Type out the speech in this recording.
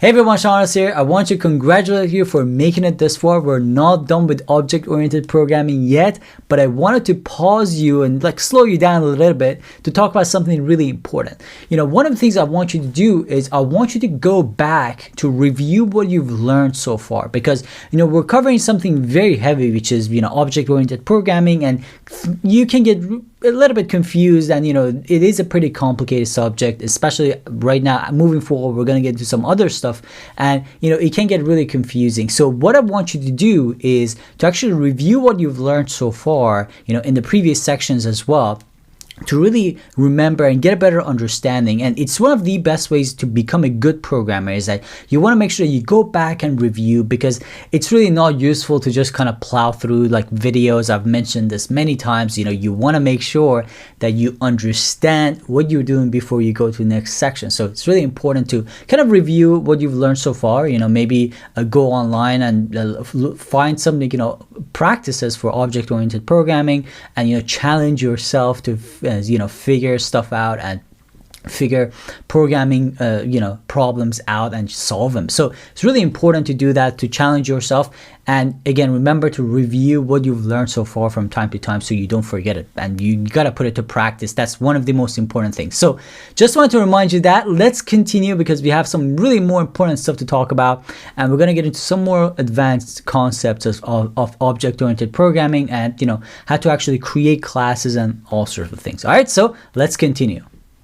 Hey everyone, Shawn here. I want to congratulate you for making it this far. We're not done with object-oriented programming yet, but I wanted to pause you and slow you down a little bit to talk about something really important. One of the things I want you to do is I want you to go back to review what you've learned so far, because we're covering something very heavy, which is object-oriented programming, and you can get a little bit confused, and it is a pretty complicated subject, especially right now. Moving forward, we're going to get into some other stuff, and it can get really confusing. So what I want you to do is to actually review what you've learned so far, in the previous sections as well, to really remember and get a better understanding. And it's one of the best ways to become a good programmer, is that you want to make sure you go back and review, because it's really not useful to just kind of plow through videos. I've mentioned this many times. You want to make sure that you understand what you're doing before you go to the next section. So it's really important to kind of review what you've learned so far. Maybe go online and find some practices for object-oriented programming, and challenge yourself to figure stuff out and figure programming problems out and solve them. So it's really important to do that, to challenge yourself. And again, remember to review what you've learned so far from time to time so you don't forget it, and you gotta put it to practice. That's one of the most important things. So just wanted to remind you that. Let's continue, because we have some really more important stuff to talk about, and we're gonna get into some more advanced concepts of object-oriented programming, and how to actually create classes and all sorts of things. All right, so let's continue.